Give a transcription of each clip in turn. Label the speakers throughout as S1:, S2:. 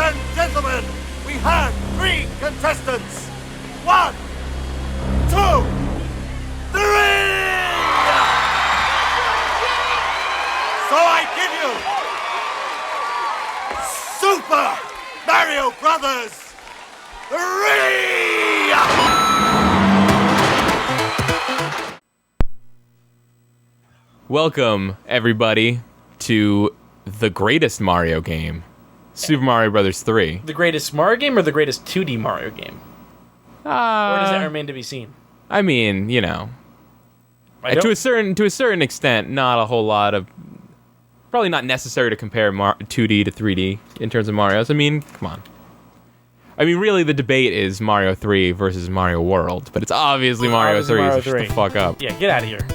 S1: and gentlemen, we have 3 contestants. 1, 2, 3! So I give you Super Mario Brothers 3!
S2: Welcome, everybody, to the greatest Mario game, Super Mario Bros. 3.
S3: The greatest Mario game or the greatest 2D Mario game? Or does that remain to be seen?
S2: I mean, you know, to a certain extent, not a whole lot of... Probably not necessary to compare 2D to 3D in terms of Marios. I mean, come on. I mean, really, the debate is Mario 3 versus Mario World, but it's obviously Mario 3, so shut the fuck up.
S3: Yeah, get out of here.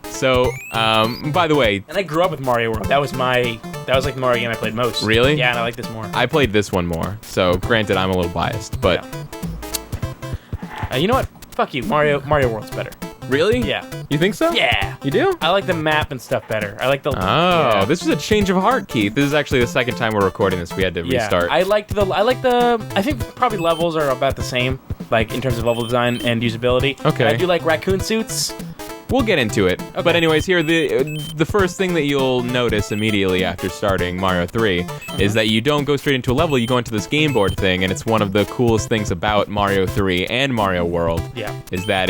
S2: So, by the way...
S3: And I grew up with Mario World. That was like the Mario game I played most.
S2: Really?
S3: Yeah, and I like this more.
S2: I played this one more, so granted, I'm a little biased, but...
S3: Yeah. You know what? Fuck you. Mario World's better.
S2: Really?
S3: Yeah.
S2: You think so?
S3: Yeah.
S2: You do?
S3: I like the map and stuff better. I like the...
S2: Oh, this was a change of heart, Keith. This is actually the second time we're recording this. We had to restart.
S3: I think probably levels are about the same, like in terms of level design and usability.
S2: Okay.
S3: And I do like raccoon suits.
S2: We'll get into it.
S3: Okay.
S2: But anyways, here, the first thing that you'll notice immediately after starting Mario 3 is that you don't go straight into a level, you go into this game board thing, and it's one of the coolest things about Mario 3 and Mario World.
S3: Yeah.
S2: Is that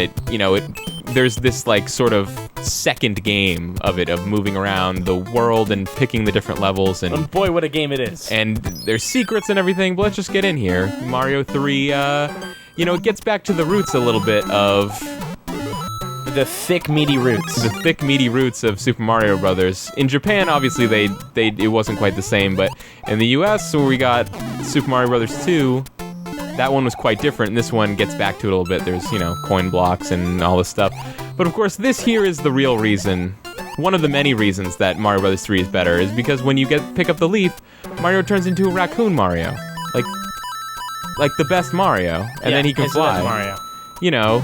S2: there's this, like, sort of second game of moving around the world and picking the different levels. And
S3: boy, what a game it is.
S2: And there's secrets and everything, but let's just get in here. Mario 3, it gets back to the roots a little bit of...
S3: The thick, meaty roots.
S2: The thick, meaty roots of Super Mario Brothers. In Japan, obviously, it wasn't quite the same, but in the US, where we got Super Mario Brothers 2, that one was quite different, and this one gets back to it a little bit. There's, coin blocks and all this stuff. But of course, this here is the real reason. One of the many reasons that Mario Brothers 3 is better is because when you pick up the leaf, Mario turns into a raccoon Mario. Like the best Mario, and then he can fly.
S3: The best
S2: You
S3: Mario.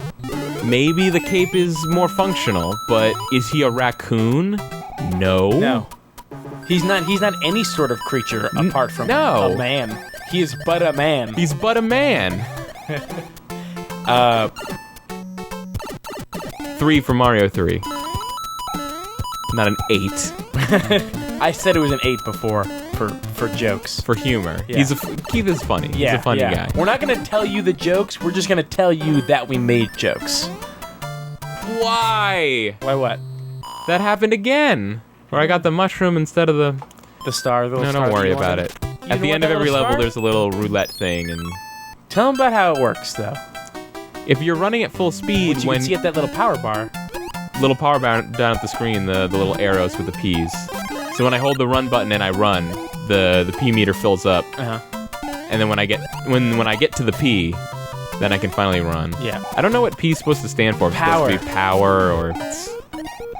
S2: maybe the cape is more functional, but is he a raccoon? No.
S3: No. He's not any sort of creature apart from a man. He is but a man.
S2: He's but a man. 3 for Mario 3. Not an 8.
S3: I said it was an 8 before for jokes.
S2: For humor.
S3: Yeah.
S2: Keith is funny.
S3: Yeah,
S2: He's a funny guy.
S3: We're not going to tell you the jokes. We're just going to tell you that we made jokes.
S2: Why?
S3: Why what?
S2: That happened again. Where I got the mushroom instead of the
S3: star.
S2: No, don't worry about it. At the end of every level, there's a little roulette thing, and...
S3: Tell them about how it works, though.
S2: If you're running at full speed,
S3: you can see at that little power bar.
S2: Little power bar down at the screen, the little arrows with the P's. So when I hold the run button and I run, the P meter fills up.
S3: Uh-huh.
S2: And then when I get to the P, then I can finally run.
S3: Yeah.
S2: I don't know what P is supposed to stand for.
S3: Power.
S2: It's supposed to be power, or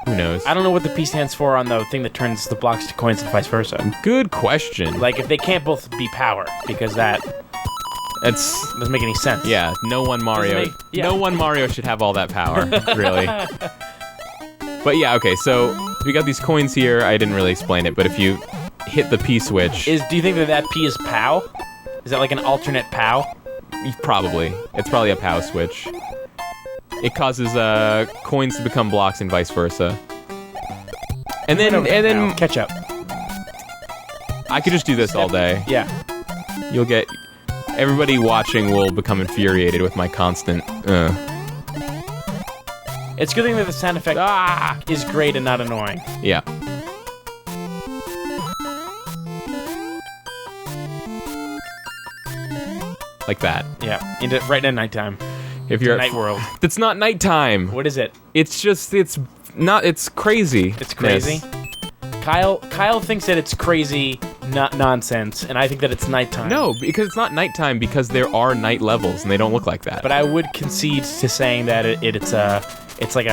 S2: who knows?
S3: I don't know what the P stands for on the thing that turns the blocks to coins and vice versa.
S2: Good question.
S3: Like, if they can't both be power, because that doesn't make any sense.
S2: Yeah, no one Mario should have all that power, really. But yeah, okay, so we got these coins here. I didn't really explain it, but if you hit the P switch...
S3: Do you think that P is POW? Is that like an alternate POW?
S2: Probably. It's probably a POW switch. It causes coins to become blocks and vice versa. And then
S3: catch up.
S2: I could just do this all day.
S3: Yeah.
S2: You'll get... Everybody watching will become infuriated with my constant...
S3: It's a good thing that the sound effect is great and not annoying.
S2: Yeah. Like that.
S3: Yeah. Right in nighttime.
S2: If you're
S3: Night world.
S2: It's not nighttime.
S3: What is it?
S2: It's crazy.
S3: It's crazy? Kyle thinks that it's crazy, not nonsense, and I think that it's nighttime.
S2: No, because it's not nighttime, because there are night levels and they don't look like that.
S3: But I would concede to saying that it's like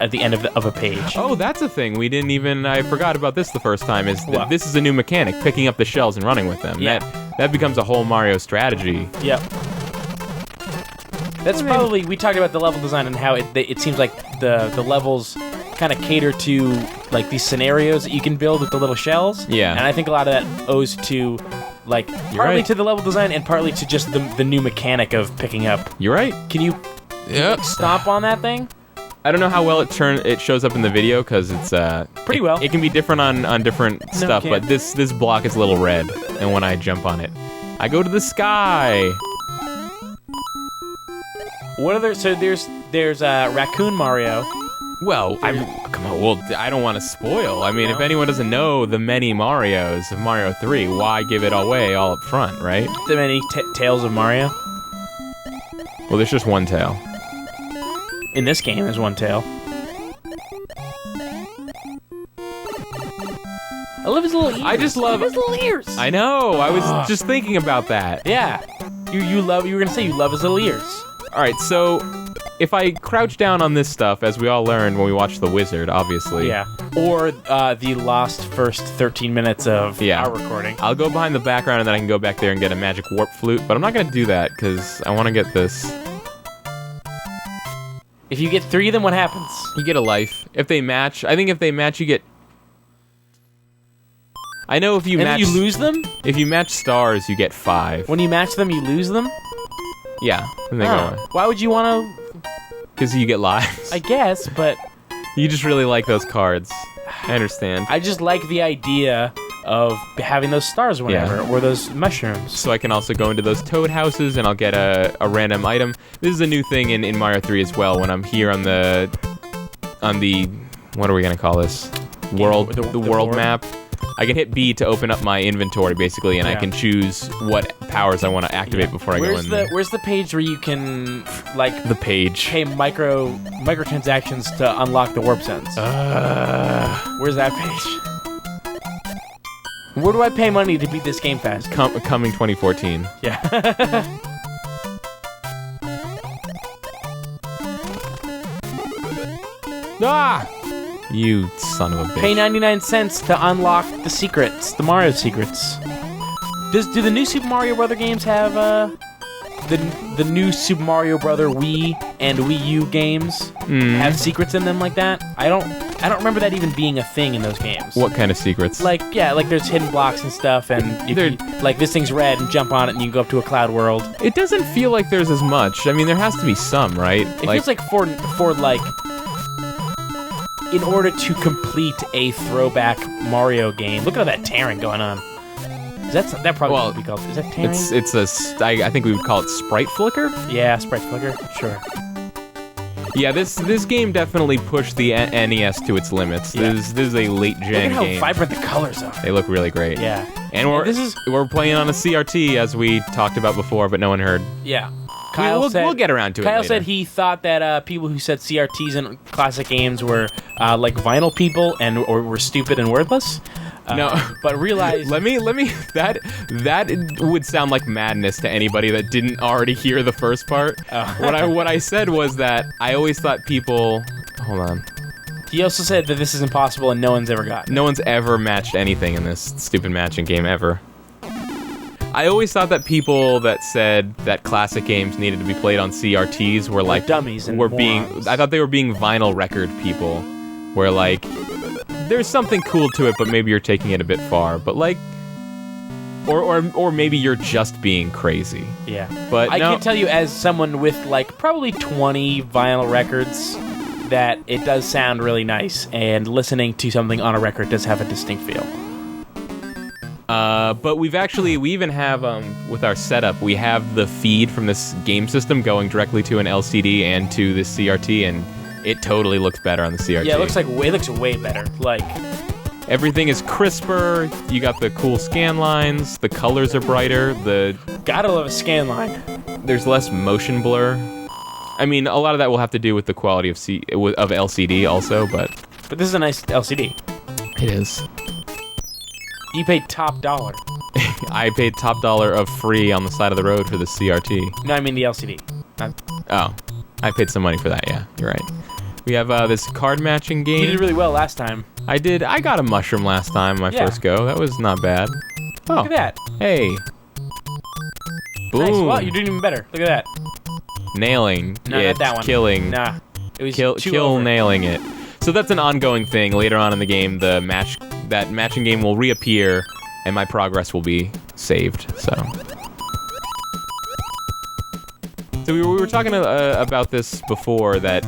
S3: at the end of a page.
S2: Oh, that's a thing. I forgot about this the first time, this is a new mechanic, picking up the shells and running with them.
S3: Yeah.
S2: That becomes a whole Mario strategy.
S3: Yep. That's probably, we talked about the level design and how it seems like the levels kind of cater to like these scenarios that you can build with the little shells.
S2: Yeah.
S3: And I think a lot of that owes to Like, partly to the level design and partly to just the new mechanic of picking up.
S2: You're right.
S3: Can you stomp on that thing?
S2: I don't know how well it shows up in the video because it's
S3: pretty well.
S2: It can be different on different stuff, but this block is a little red, and when I jump on it, I go to the sky.
S3: What other? So there's Raccoon Mario.
S2: Well, come on. Well, I don't want to spoil. I mean, if anyone doesn't know the many Marios of Mario 3, why give it away all up front, right?
S3: The many Tales of Mario.
S2: Well, there's just one tail.
S3: In this game, there's one tail. I love his little ears.
S2: I just love
S3: his little ears.
S2: I know. I was just thinking about that.
S3: Yeah. You were gonna say you love his little ears.
S2: All right. So, if I crouch down on this stuff, as we all learned when we watched The Wizard, obviously.
S3: Yeah. Or the lost first 13 minutes of our recording.
S2: I'll go behind the background and then I can go back there and get a magic warp flute. But I'm not gonna do that because I want to get this.
S3: If you get 3 of them, what happens?
S2: You get a life. If they match, I think if they match, you get... I know if you match...
S3: And you lose them?
S2: If you match stars, you get 5.
S3: When you match them, you lose them?
S2: Yeah, and they go away.
S3: Why would you want to...
S2: Because you get lives.
S3: I guess, but...
S2: You just really like those cards. I understand.
S3: I just like the idea of having those stars whenever, or those mushrooms.
S2: So I can also go into those toad houses and I'll get a random item. This is a new thing in Mario 3 as well. When I'm here on the what are we gonna call this? World, the world map. I can hit B to open up my inventory basically, and I can choose what powers I want to activate before I go in there.
S3: Where's the page where you can
S2: the page
S3: pay microtransactions to unlock the warp zones? Where's that page? Where do I pay money to beat this game fast?
S2: Coming 2014.
S3: Yeah.
S2: Ah! You son of a bitch.
S3: Pay 99 cents to unlock the secrets, the Mario secrets. Do the new Super Mario Brother games have the new Super Mario Brother Wii and Wii U games have secrets in them like that? I don't remember that even being a thing in those games.
S2: What kind of secrets?
S3: Like there's hidden blocks and stuff, and like this thing's red and jump on it and you can go up to a cloud world.
S2: It doesn't feel like there's as much. I mean, there has to be some, right?
S3: It feels like for like in order to complete a throwback Mario game. Look at all that tearing going on. That probably would be called. Is that tearing?
S2: I think we would call it sprite flicker.
S3: Yeah, sprite flicker. Sure.
S2: Yeah, this game definitely pushed the NES to its limits.
S3: Yeah.
S2: This is a late gen game.
S3: Look at how vibrant the colors are.
S2: They look really great.
S3: Yeah.
S2: And we're playing on a CRT as we talked about before, but no one heard.
S3: Yeah.
S2: We'll get around to it
S3: Kyle
S2: later.
S3: said he thought that people who said CRTs in classic games were like vinyl people or were stupid and worthless.
S2: No,
S3: but realize
S2: let me that would sound like madness to anybody that didn't already hear the first part. What I said was that I always thought people. Hold on.
S3: He also said that this is impossible and no one's ever gotten.
S2: No one's ever matched anything in this stupid matching game ever. I always thought that people that said that classic games needed to be played on CRTs were like
S3: dummies and morons.
S2: I thought they were being vinyl record people, where like there's something cool to it, but maybe you're taking it a bit far. But like, or maybe you're just being crazy.
S3: Yeah.
S2: But
S3: I can tell you, as someone with like probably 20 vinyl records, that it does sound really nice, and listening to something on a record does have a distinct feel.
S2: But we even have, with our setup, we have the feed from this game system going directly to an LCD and to this CRT, and it totally looks better on the CRT.
S3: Yeah, it looks way better. Like,
S2: everything is crisper, you got the cool scan lines, the colors are brighter,
S3: gotta love a scan line.
S2: There's less motion blur. I mean, a lot of that will have to do with the quality of LCD also, but
S3: this is a nice LCD.
S2: It is.
S3: You paid top dollar.
S2: I paid top dollar of free on the side of the road for the CRT.
S3: No, I mean the LCD.
S2: Oh, I paid some money for that, yeah. You're right. We have this card matching game.
S3: You did really well last time.
S2: I did. I got a mushroom last time, my first go. That was not bad. Oh,
S3: look at that.
S2: Hey. Boom.
S3: Nice. Well, you're doing even better. Look at that.
S2: Nailing
S3: No,
S2: it.
S3: not that one.
S2: Killing.
S3: Nah. It was
S2: kill nailing it. So that's an ongoing thing. Later on in the game, that matching game will reappear, and my progress will be saved. So we were talking about this before, that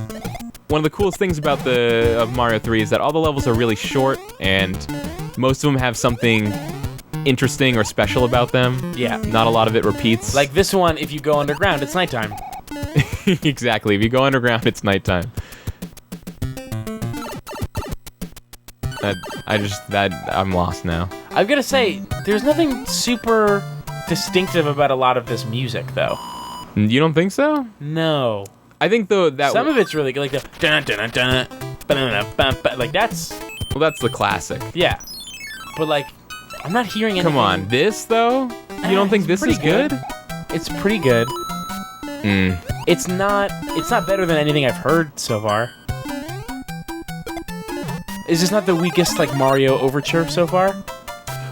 S2: one of the coolest things about of Mario 3 is that all the levels are really short, and most of them have something interesting or special about them.
S3: Yeah.
S2: Not a lot of it repeats.
S3: Like this one, if you go underground, it's nighttime.
S2: Exactly. If you go underground, it's nighttime. I'm lost now.
S3: I've got to say, there's nothing super distinctive about a lot of this music, though.
S2: You don't think so?
S3: No.
S2: I think though that
S3: some of it's really good, like the dun dun dun dun, like that's.
S2: Well, that's the classic.
S3: Yeah, but like, I'm not hearing anything.
S2: Come on, this though? You don't think this is good?
S3: It's pretty good.
S2: Mm.
S3: It's not better than anything I've heard so far. Is this not the weakest like Mario overture so far?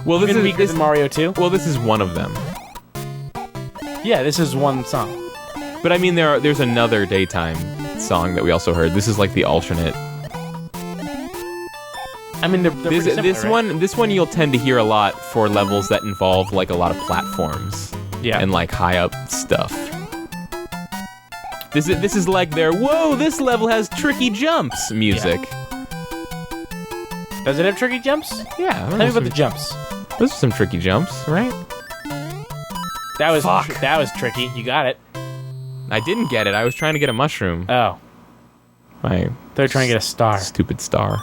S2: Well, this
S3: Even
S2: is
S3: weaker than Mario 2.
S2: Well, this is one of them.
S3: Yeah, this is one song.
S2: But I mean, there's another daytime song that we also heard. This is like the alternate.
S3: I mean, they're pretty similar, right?
S2: This one you'll tend to hear a lot for levels that involve like a lot of platforms.
S3: Yeah.
S2: And like high up stuff. This is like their whoa, this level has tricky jumps music.
S3: Yeah. Does it have tricky jumps?
S2: Yeah.
S3: Tell me about the jumps.
S2: Those are some tricky jumps, right?
S3: That was tricky. You got it.
S2: I didn't get it. I was trying to get a mushroom.
S3: Oh. They're trying to get a star.
S2: Stupid star.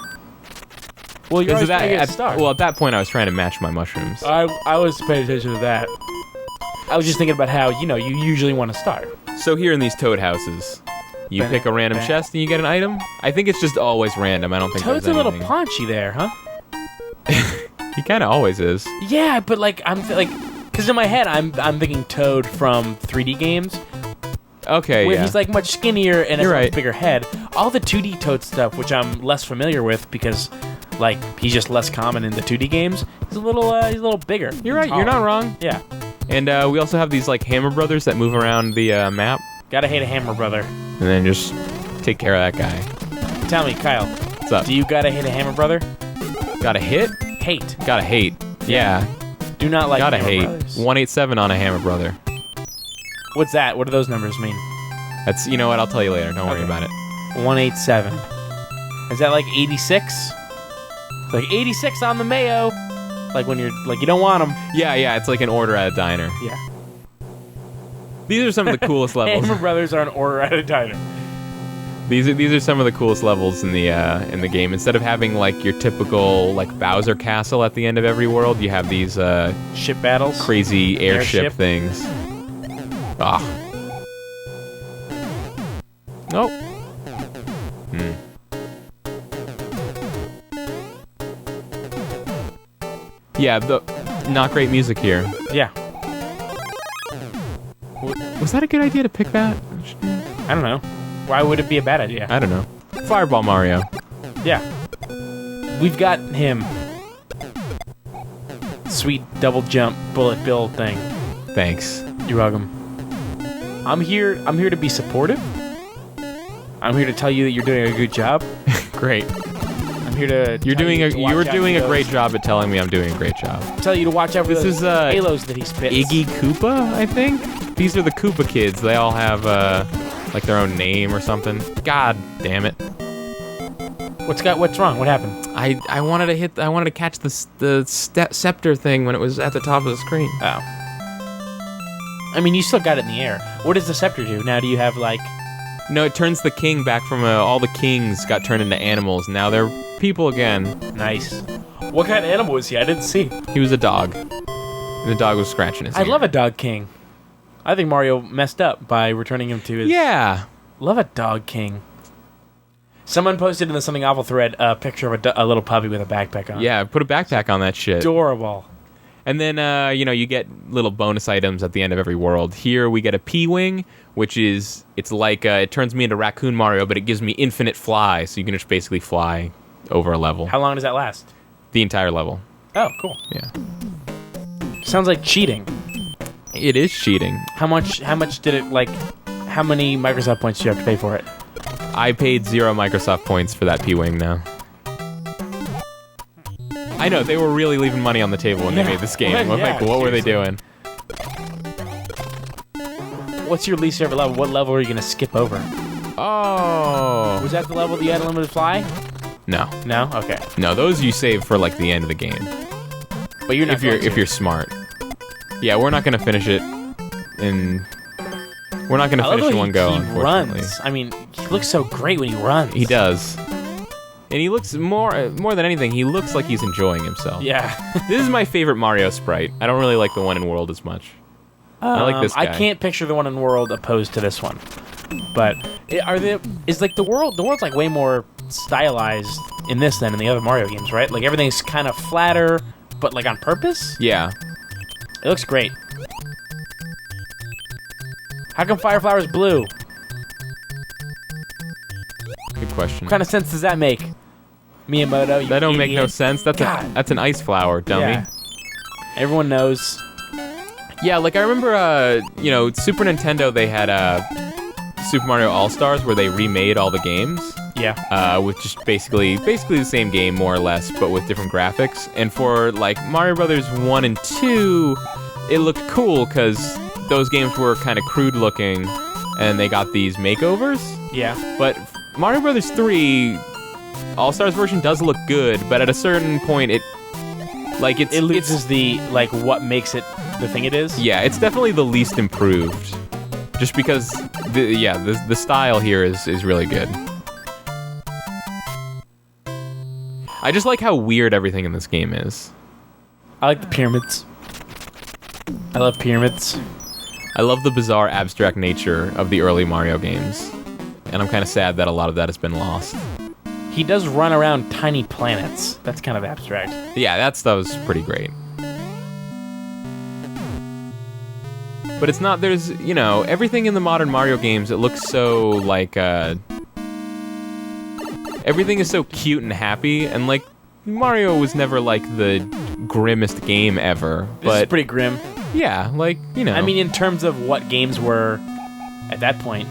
S3: Well, you're always trying to get a star.
S2: Well, at that point, I was trying to match my mushrooms.
S3: I was paying attention to that. I was just thinking about how, you usually want a star.
S2: So here in these Toad houses, you pick a random chest and you get an item? I think it's just always random. I don't think
S3: Toad's
S2: there's
S3: a little
S2: anything.
S3: paunchy there, huh?
S2: He kind of always is.
S3: Yeah, but because in my head, I'm thinking Toad from 3D games.
S2: Okay,
S3: where
S2: yeah.
S3: he's like much skinnier and has a
S2: right.
S3: much bigger head. All the 2D Toad stuff, which I'm less familiar with because, like, he's just less common in the 2D games. He's a little bigger.
S2: You're right. You're not wrong.
S3: Yeah.
S2: And we also have these like Hammer Brothers that move around the map.
S3: Gotta hate a Hammer Brother.
S2: And then just take care of that guy.
S3: Tell me, Kyle.
S2: What's up?
S3: Do you gotta hate a Hammer Brother?
S2: Gotta hit?
S3: Hate.
S2: Gotta hate. Yeah.
S3: Do not like
S2: Gotta
S3: Hammer
S2: hate.
S3: Brothers.
S2: 187 on a Hammer Brother.
S3: What's that? What do those numbers mean?
S2: That's, you know what, I'll tell you later. Don't worry about it.
S3: 187. Is that like 86? Like 86 on the mayo. Like when you're, like, you don't want them.
S2: Yeah, it's like an order at a diner.
S3: Yeah.
S2: These are some of the coolest levels.
S3: Hammer Brothers are an order at a diner.
S2: These are some of the coolest levels in the game. Instead of having like your typical like Bowser Castle at the end of every world, you have these
S3: ship battles,
S2: crazy airship things. Ah. Nope. Yeah, not great music here.
S3: Yeah.
S2: Was that a good idea to pick that?
S3: I don't know. Why would it be a bad idea?
S2: I don't know. Fireball Mario.
S3: Yeah. We've got him. Sweet double jump bullet bill thing.
S2: Thanks.
S3: You're welcome. I'm here to be supportive. I'm here to tell you that you're doing a good job.
S2: Great.
S3: I'm here to
S2: you were doing a great job at telling me I'm doing a great job.
S3: Tell you to watch out for
S2: this
S3: those halos that he spits.
S2: Iggy Koopa, I think? These are the Koopa kids. They all have like their own name or something. God damn it.
S3: What's wrong? What happened?
S2: I wanted to catch the scepter thing when it was at the top of the screen.
S3: Oh. I mean, you still got it in the air. What does the scepter do? Now do you have like...
S2: No, it turns the king back from all the kings got turned into animals. Now they're people again.
S3: Nice. What kind of animal was he? I didn't see.
S2: He was a dog. And the dog was scratching his ear.
S3: I love a dog king. I think Mario messed up by returning him to his...
S2: Yeah.
S3: Love a dog king. Someone posted in the Something Awful thread a picture of a little puppy with a backpack on.
S2: Yeah, put a backpack on that shit.
S3: Adorable.
S2: And then, you get little bonus items at the end of every world. Here we get a P-Wing, which is, it's like, it turns me into Raccoon Mario, but it gives me infinite fly, so you can just basically fly over a level.
S3: How long does that last?
S2: The entire level.
S3: Oh, cool.
S2: Yeah.
S3: Sounds like cheating.
S2: It is cheating.
S3: How much did it, like, how many Microsoft points do you have to pay for it? I
S2: paid 0 Microsoft points for that P-Wing now. I know, they were really leaving money on the table when they made this game. What were they doing?
S3: What's your least favorite level? What level are you going to skip over?
S2: Oh.
S3: Was that the level that you had unlimited fly?
S2: No.
S3: No? Okay.
S2: No, those you save for, like, the end of the game.
S3: But you're not
S2: if you're smart. Yeah, we're not going to finish it in... We're not going to finish in one go, unfortunately.
S3: Runs. I mean, he looks so great when he runs.
S2: He does. And he looks more than anything, he looks like he's enjoying himself.
S3: Yeah.
S2: This is my favorite Mario sprite. I don't really like the one in World as much. I like this guy.
S3: I can't picture the one in World opposed to this one. But the world's like way more stylized in this than in the other Mario games, right? Like everything's kind of flatter, but like on purpose?
S2: Yeah.
S3: It looks great. How come Fire Flower's blue?
S2: Good question.
S3: What kind of sense does that make? Miyamoto, you
S2: That don't
S3: idiot.
S2: make no sense. That's an ice flower, dummy.
S3: Yeah. Everyone knows.
S2: Yeah, like I remember, Super Nintendo, they had Super Mario All-Stars where they remade all the games.
S3: Yeah.
S2: With just basically the same game, more or less, but with different graphics. And for, like, Mario Brothers 1 and 2, it looked cool because those games were kind of crude looking, and they got these makeovers.
S3: Yeah.
S2: But Mario Brothers 3 All-Stars version does look good, but at a certain point, it loses
S3: what makes it the thing it is.
S2: Yeah, it's definitely the least improved. Just because, the style here is really good. I just like how weird everything in this game is.
S3: I like the pyramids. I love pyramids.
S2: I love the bizarre, abstract nature of the early Mario games. And I'm kind of sad that a lot of that has been lost.
S3: He does run around tiny planets. That's kind of abstract.
S2: Yeah, that was pretty great. But it's not, there's, everything in the modern Mario games, it looks so, like, everything is so cute and happy, and, like, Mario was never, like, the grimmest game ever.
S3: This is pretty grim.
S2: Yeah, like,
S3: I mean, in terms of what games were at that point.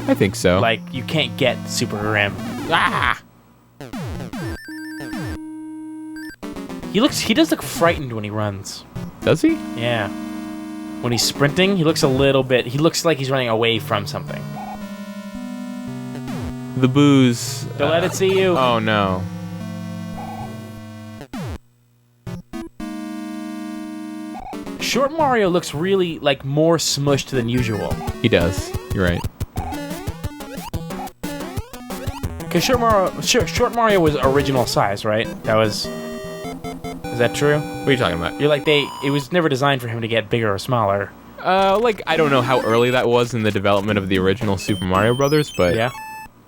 S2: I think so.
S3: Like, you can't get super grim.
S2: Ah!
S3: He does look frightened when he runs.
S2: Does he?
S3: Yeah. When he's sprinting, he looks like he's running away from something.
S2: The booze.
S3: Don't let it see you.
S2: Oh, no.
S3: Short Mario looks really, like, more smushed than usual.
S2: He does. You're right.
S3: Because Short Mario was original size, right? Is that true?
S2: What are you talking about?
S3: You're like, it was never designed for him to get bigger or smaller.
S2: I don't know how early that was in the development of the original Super Mario Brothers, but...
S3: Yeah?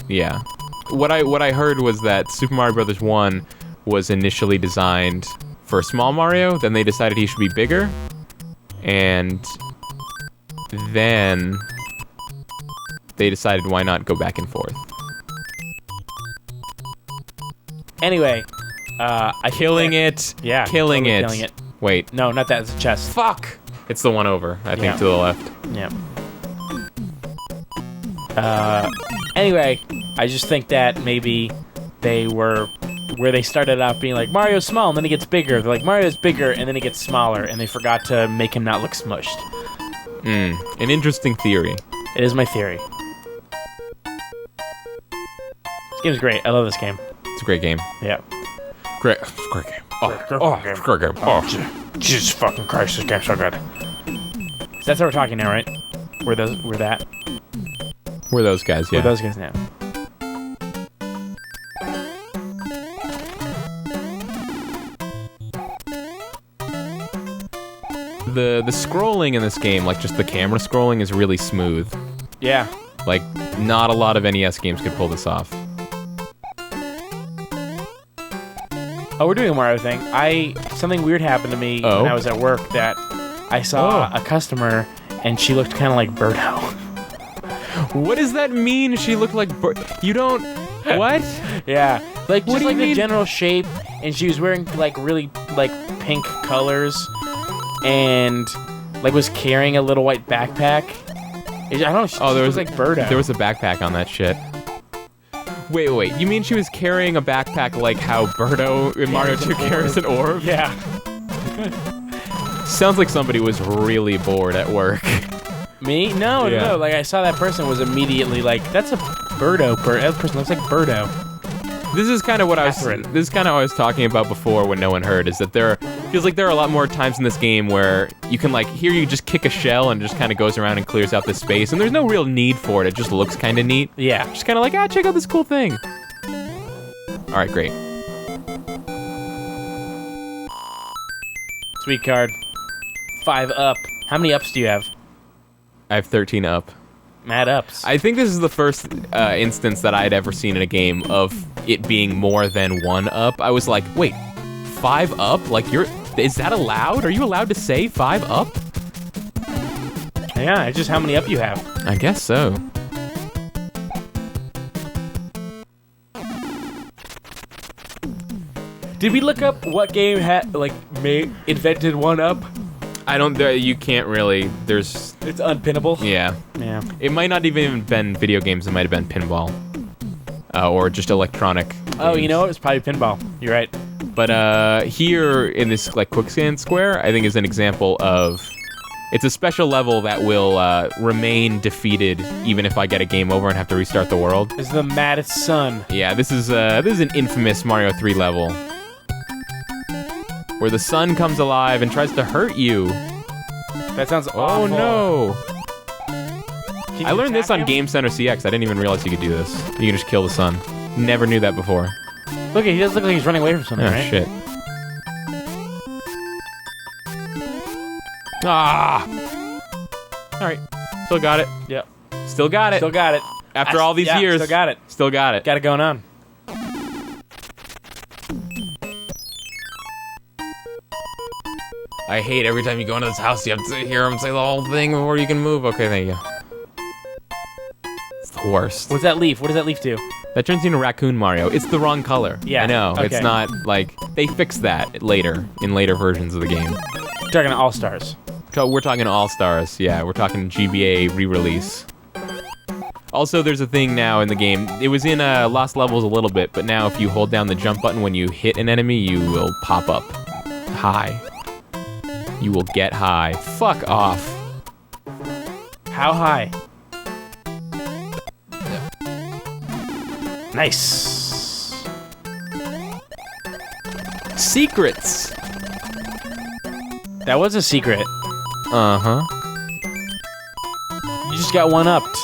S2: Yeah. What I heard was that Super Mario Brothers 1 was initially designed for small Mario, then they decided he should be bigger, and then they decided why not go back and forth.
S3: Anyway,
S2: Killing it.
S3: Yeah.
S2: Killing
S3: totally
S2: it.
S3: Killing it.
S2: Wait.
S3: No, not that. It's a chest.
S2: Fuck! It's the one over, I think,
S3: Yeah.
S2: to the left.
S3: Yeah. Anyway, I just think that maybe they were where they started out being like, Mario's small, and then he gets bigger. They're like, Mario's bigger, and then he gets smaller, and they forgot to make him not look smushed.
S2: An interesting theory.
S3: It is my theory. This game's great. I love this game.
S2: It's a great game.
S3: Yeah.
S2: Great game. Great game. Oh,
S3: Jesus fucking Christ, this game's so good. That's how we're talking now, right? We're that.
S2: We're those guys, yeah.
S3: We're those guys now.
S2: The scrolling in this game, like just the camera scrolling, is really smooth.
S3: Yeah.
S2: Like, not a lot of NES games could pull this off.
S3: Oh, we're doing a Mario thing. Something weird happened to me when I was at work that I saw a customer and she looked kind of like Birdo.
S2: What does that mean? She looked like you don't. What?
S3: Yeah, like
S2: What
S3: just
S2: do you
S3: like the
S2: mean?
S3: general shape, and she was wearing like really like pink colors, and like was carrying a little white backpack. I don't know. She
S2: Oh, there was
S3: like Birdo.
S2: There was a backpack on that shit. Wait. You mean she was carrying a backpack like how Birdo in Mario 2 carries an orb?
S3: Yeah.
S2: Sounds like somebody was really bored at work.
S3: Me? No,
S2: Yeah.
S3: no. Like, I saw that person was immediately like, that's a Birdo. That person looks like Birdo.
S2: This is kind of what
S3: Catherine.
S2: This is kind of what I was talking about before when no one heard. Is that feels like there are a lot more times in this game where you can like here you just kick a shell and it just kind of goes around and clears out the space, and there's no real need for it. It just looks kind of neat.
S3: Yeah.
S2: Just kind of like check out this cool thing. All right, great.
S3: Sweet card. 5 up. How many ups do you have?
S2: I have 13 up.
S3: Mad ups.
S2: I think this is the first instance that I'd ever seen in a game of it being more than 1 up. I was like, wait, 5 up? Like, is that allowed? Are you allowed to say 5 up?
S3: Yeah, it's just how many up you have.
S2: I guess so.
S3: Did we look up what game had invented 1 up?
S2: I don't. You can't really. There's.
S3: It's unpinnable.
S2: Yeah.
S3: Yeah.
S2: It might not even been video games. It might have been pinball, or just electronic.
S3: Oh,
S2: games.
S3: you know what? It's probably pinball. You're right.
S2: But here in this like quicksand square, I think is an example of. It's a special level that will remain defeated even if I get a game over and have to restart the world.
S3: This is the maddest sun.
S2: Yeah, this is an infamous Mario 3 level where the sun comes alive and tries to hurt you.
S3: That sounds awful.
S2: Oh no!
S3: Can you
S2: I learned this
S3: attack
S2: on
S3: him?
S2: Game Center CX. I didn't even realize you could do this. You can just kill the sun. Never knew that before.
S3: Look, he does look like he's running away from something,
S2: Oh
S3: right?
S2: shit. Ah! Alright. Still got it.
S3: Yep.
S2: Still got it.
S3: Still got it.
S2: After all these years.
S3: Still got it.
S2: Still got it.
S3: Got it going on.
S2: I hate every time you go into this house, you have to hear him say the whole thing before you can move. Okay, thank you. It's the worst.
S3: What's that leaf? What does that leaf do?
S2: That turns into Raccoon Mario. It's the wrong color.
S3: Yeah,
S2: I know.
S3: okay.
S2: It's not, like... They fixed that later, in later versions of the game.
S3: You're talking All Stars.
S2: So we're talking All-Stars. Yeah, we're talking GBA re-release. Also, there's a thing now in the game. It was in Lost Levels a little bit, but now if you hold down the jump button when you hit an enemy, you will pop up high. You will get high. Fuck off.
S3: How high? Nice.
S2: Secrets.
S3: That was a secret.
S2: Uh-huh.
S3: You just got 1-upped.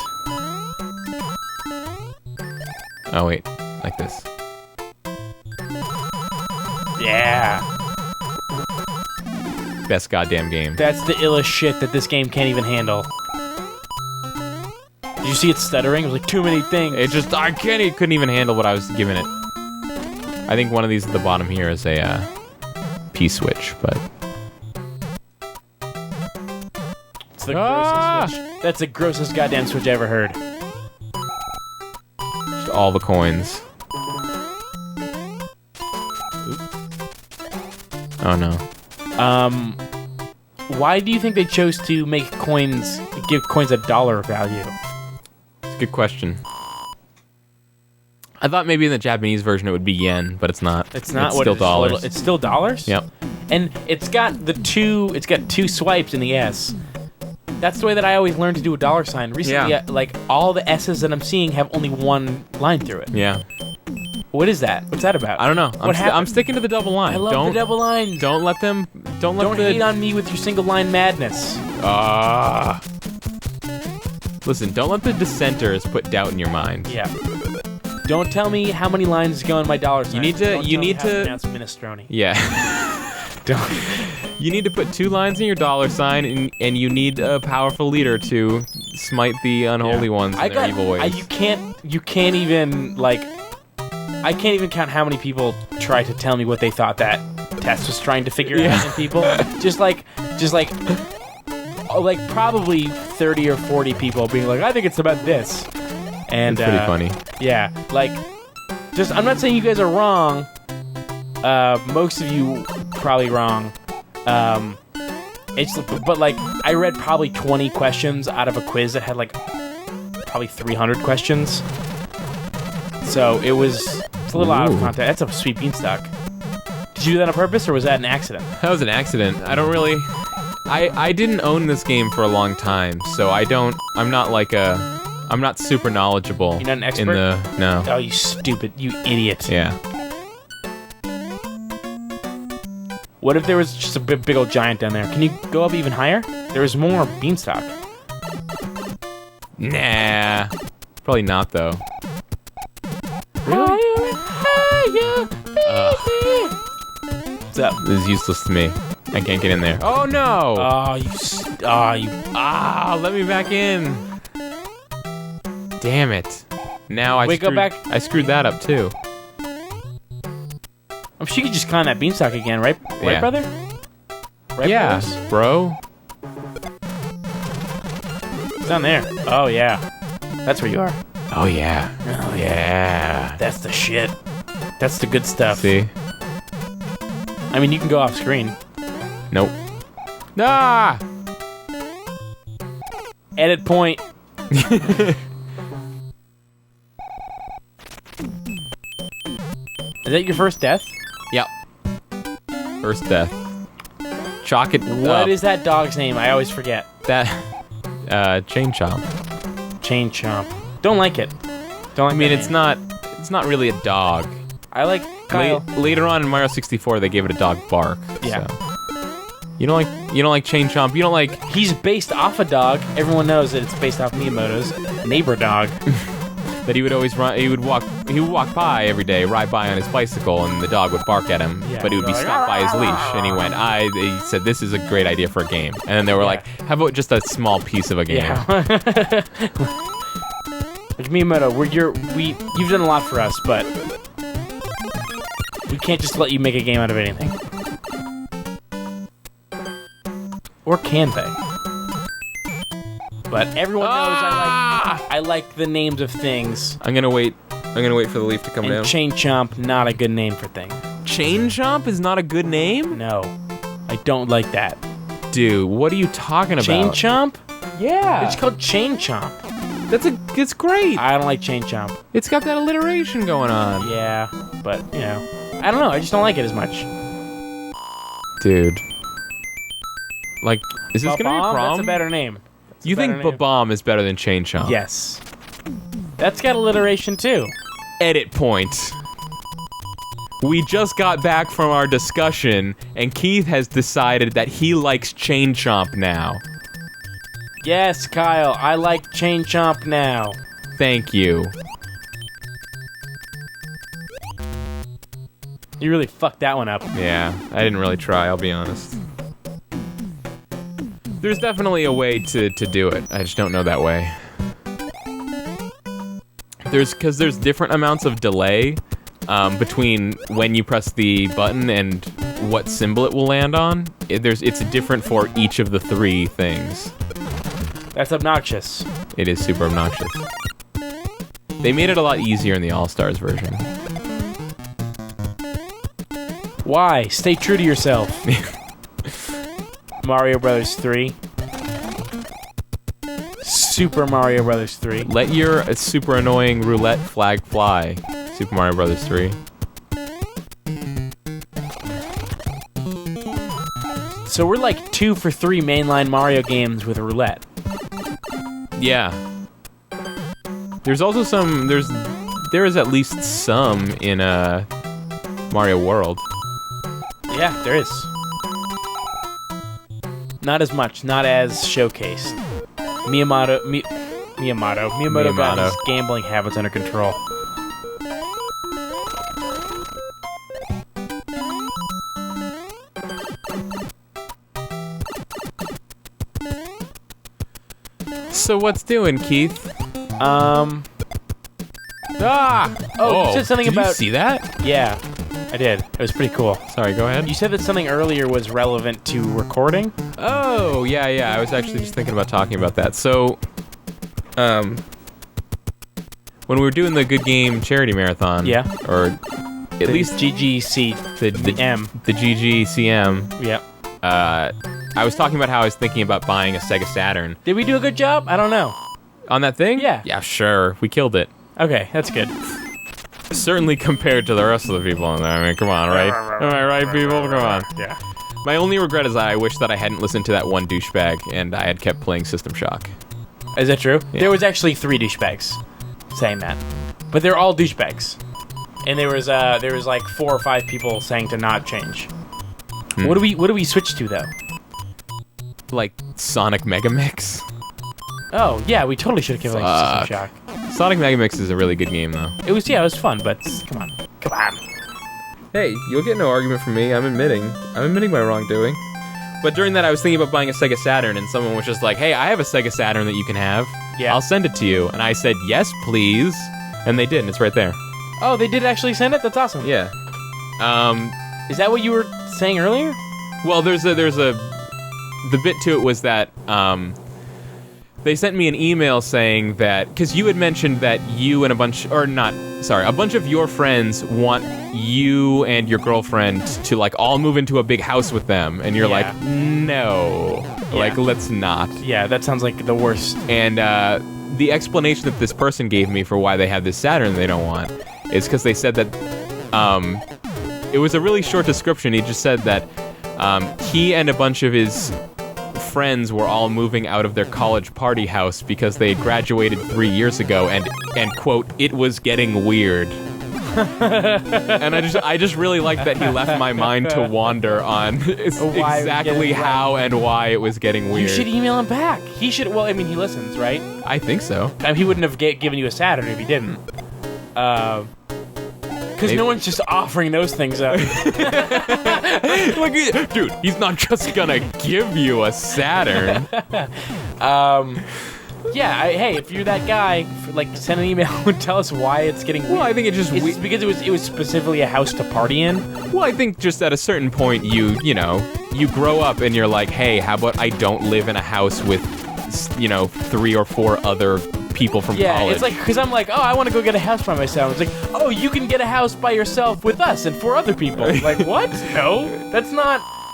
S2: Oh, wait. Like this.
S3: Yeah.
S2: Best goddamn game.
S3: That's the illest shit that this game can't even handle. Did you see it stuttering? It was like too many things.
S2: It just... couldn't even handle what I was giving it. I think one of these at the bottom here is a P-switch, but...
S3: It's the grossest switch. That's the grossest goddamn switch I ever heard.
S2: Just all the coins. Oh no.
S3: Why do you think they chose to make coins, give coins a dollar value?
S2: It's a good question. I thought maybe in the Japanese version it would be yen, but it's not.
S3: It's not
S2: it's
S3: what
S2: still
S3: it is.
S2: dollars.
S3: It's still dollars?
S2: Yep.
S3: And it's got two swipes in the S. That's the way that I always learned to do a dollar sign. Recently,
S2: Yeah.
S3: like all the S's that I'm seeing have only one line through it.
S2: Yeah.
S3: What is that? What's that about?
S2: I don't know.
S3: What happened?
S2: I'm sticking to the double line.
S3: I love the double lines.
S2: Don't let them. Don't let
S3: Don't
S2: the.
S3: hate on me with your single line madness.
S2: Listen, don't let the dissenters put doubt in your mind.
S3: Yeah. Don't tell me how many lines go in my dollar sign.
S2: need to-
S3: Don't
S2: you
S3: tell me
S2: need
S3: how
S2: to-
S3: pronounce minestrone.
S2: Yeah.
S3: Don't.
S2: You need to put 2 lines in your dollar sign, and you need a powerful leader to smite the unholy ones in their evil ways.
S3: You can't even like. I can't even count how many people try to tell me what they thought that test was trying to figure out in people. just like probably 30 or 40 people being like, I think it's about this. And
S2: It's pretty funny.
S3: Yeah, like, just I'm not saying you guys are wrong. Most of you probably wrong. But like I read probably 20 questions out of a quiz that had like probably 300 questions. So it's a little out of context. That's a sweet beanstalk. Did you do that on purpose, or was that an accident?
S2: That was an accident. I don't really... I didn't own this game for a long time, so I'm not super knowledgeable.
S3: You're not an expert?
S2: No.
S3: Oh, you stupid, you idiot.
S2: Yeah.
S3: What if there was just a big old giant down there? Can you go up even higher? There was more beanstalk.
S2: Nah. Probably not, though.
S3: Really? Higher, baby. What's up?
S2: This is useless to me. I can't get in there. Oh, no! Let me back in. Damn it. Now
S3: go back.
S2: I screwed that up, too.
S3: I'm sure you could just climb that beanstalk again, right?
S2: Yeah.
S3: Right, brother? Right,
S2: Yeah,
S3: brothers?
S2: bro.
S3: It's down there. Oh, yeah. That's where you are.
S2: Oh, yeah.
S3: Oh,
S2: Yeah.
S3: That's the shit. That's the good stuff.
S2: See?
S3: I mean, you can go off screen.
S2: Nope. Ah!
S3: Edit point. Is that your first death?
S2: Yep. First death. Chalk it
S3: What
S2: up.
S3: is that dog's name? I always forget.
S2: That? Chain Chomp.
S3: Chain Chomp. Don't like it. Don't like
S2: I mean,
S3: that
S2: it's
S3: name.
S2: not really a dog.
S3: I like Kyle.
S2: Later on in Mario 64, they gave it a dog bark.
S3: Yeah.
S2: So. You don't like Chain Chomp. You don't like.
S3: He's based off a dog. Everyone knows that it's based off Miyamoto's neighbor dog.
S2: That he would always run. He would walk by every day, ride by on his bicycle, and the dog would bark at him.
S3: Yeah,
S2: but he would be
S3: like,
S2: stopped by his leash, and he went. He said, "This is a great idea for a game." And then they were like, "How about just a small piece of a game?"
S3: Yeah. Like Miyamoto, you've done a lot for us, but we can't just let you make a game out of anything. Or can they? But everyone knows I like the names of things.
S2: I'm gonna wait for the leaf to come down.
S3: And Chain Chomp, not a good name for things.
S2: Chain Chomp is not a good name?
S3: No, I don't like that.
S2: Dude, what are you talking about?
S3: Chain Chomp?
S2: Yeah.
S3: It's called Chain Chomp.
S2: It's great.
S3: I don't like Chain Chomp.
S2: It's got that alliteration going on.
S3: Yeah, but, I don't know. I just don't like it as much.
S2: Dude. Like, is this gonna be a
S3: Ba-bomb?
S2: problem?
S3: That's a better name.
S2: You think Ba-bomb is better than Chain Chomp?
S3: Yes. That's got alliteration, too.
S2: Edit point. We just got back from our discussion, and Keith has decided that he likes Chain Chomp now.
S3: Yes, Kyle, I like Chain Chomp now.
S2: Thank you.
S3: You really fucked that one up.
S2: Yeah, I didn't really try, I'll be honest. There's definitely a way to do it. I just don't know that way. Because there's different amounts of delay between when you press the button and what symbol it will land on. It's different for each of the three things.
S3: That's obnoxious.
S2: It is super obnoxious. They made it a lot easier in the All-Stars version.
S3: Why? Stay true to yourself. Mario Brothers 3. Super Mario Brothers 3.
S2: Let your super annoying roulette flag fly. Super Mario Brothers 3.
S3: So we're like 2 for 3 mainline Mario games with Roulette.
S2: Yeah. There's also some. There is at least some in Mario World.
S3: Yeah, there is. Not as much, not as showcased. Miyamoto got his gambling habits under control.
S2: So what's doing, Keith?
S3: Oh, you said something
S2: did
S3: about...
S2: you see that?
S3: Yeah, I did. It was pretty cool.
S2: Sorry, go ahead.
S3: You said that something earlier was relevant to recording?
S2: Oh, yeah. I was actually just thinking about talking about that. So, when we were doing the Good Game Charity Marathon,
S3: Yeah.
S2: or at least
S3: GGC,
S2: the
S3: M.
S2: the GGCM,
S3: Yep.
S2: I was talking about how I was thinking about buying a Sega Saturn.
S3: Did we do a good job? I don't know.
S2: On that thing?
S3: Yeah.
S2: Yeah, sure. We killed it.
S3: Okay, that's good.
S2: Certainly compared to the rest of the people in there. I mean, come on, right? Am I right, people? Come on.
S3: Yeah.
S2: My only regret is that I wish that I hadn't listened to that one douchebag and I had kept playing System Shock.
S3: Is that true?
S2: Yeah.
S3: There was actually 3 douchebags saying that, but they're all douchebags, and there was like 4 or 5 people saying to not change. What do we switch to though?
S2: Like Sonic Megamix.
S3: Oh yeah, we totally should have given System Shock.
S2: Sonic Megamix is a really good game though.
S3: It was fun, but come on.
S2: Hey, you'll get no argument from me. I'm admitting my wrongdoing. But during that, I was thinking about buying a Sega Saturn, and someone was just like, "Hey, I have a Sega Saturn that you can have.
S3: Yeah.
S2: I'll send it to you." And I said, "Yes, please." And they did, and it's right there.
S3: Oh, they did actually send it? That's awesome.
S2: Yeah.
S3: Is that what you were saying earlier?
S2: Well, the bit to it was that they sent me an email saying that, because you had mentioned that you and a bunch of your friends want you and your girlfriend to like all move into a big house with them, and you're like, no, like let's not.
S3: Yeah, that sounds like the worst.
S2: And the explanation that this person gave me for why they have this Saturn they don't want is because they said that it was a really short description. He just said that he and a bunch of his friends were all moving out of their college party house because they graduated 3 years ago, and quote, it was getting weird. And I just really like that he left my mind to wander on exactly how and why it was getting weird.
S3: You should email him back. He should. Well, I mean, he listens, right?
S2: I think so.
S3: He wouldn't have given you a Saturn if he didn't. Because no one's just offering those things up.
S2: Like, dude, he's not just gonna give you a Saturn.
S3: Yeah, hey, if you're that guy, like, send an email and tell us why it's getting weird.
S2: Well, I think it just...
S3: It's because it was specifically a house to party in?
S2: Well, I think just at a certain point, you grow up and you're like, hey, how about I don't live in a house with, 3 or 4 other people from college?
S3: Yeah, it's like, because I'm like, oh, I want to go get a house by myself. It's like, oh, you can get a house by yourself with us and 4 other people. Like, what? No,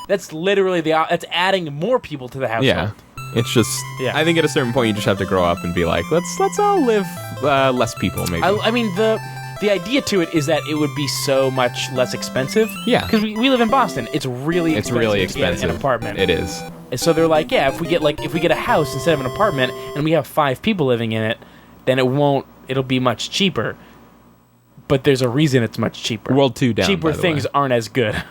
S3: that's literally that's adding more people to the household.
S2: Yeah. It's just, I think at a certain point you just have to grow up and be like, let's all live less people, maybe.
S3: I mean, the idea to it is that it would be so much less expensive.
S2: Yeah.
S3: Because we live in Boston. It's really
S2: expensive
S3: to get an apartment.
S2: It is.
S3: And so they're like, yeah, if we get a house instead of an apartment and we have 5 people living in it, then it'll be much cheaper. But there's a reason it's much cheaper.
S2: World 2 down,
S3: cheaper
S2: by the
S3: things
S2: way.
S3: aren't as good.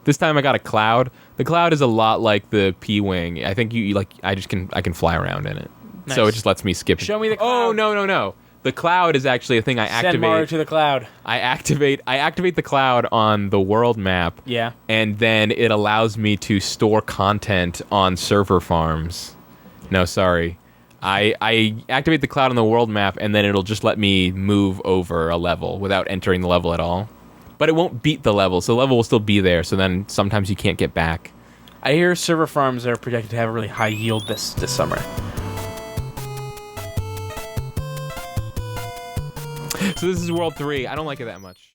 S2: This time I got a Cloud. The Cloud is a lot like the P-Wing. I think I can fly around in it.
S3: Nice.
S2: So it just lets me skip.
S3: Show me the Cloud.
S2: Oh, no. The Cloud is actually a thing I activate.
S3: Send Mario to the Cloud.
S2: I activate the Cloud on the world map.
S3: Yeah.
S2: And then it allows me to store content on server farms. No, sorry. I activate the Cloud on the world map, and then it'll just let me move over a level without entering the level at all. But it won't beat the level, so the level will still be there, so then sometimes you can't get back.
S3: I hear server farms are projected to have a really high yield this summer.
S2: So this is World 3. I don't like it that much.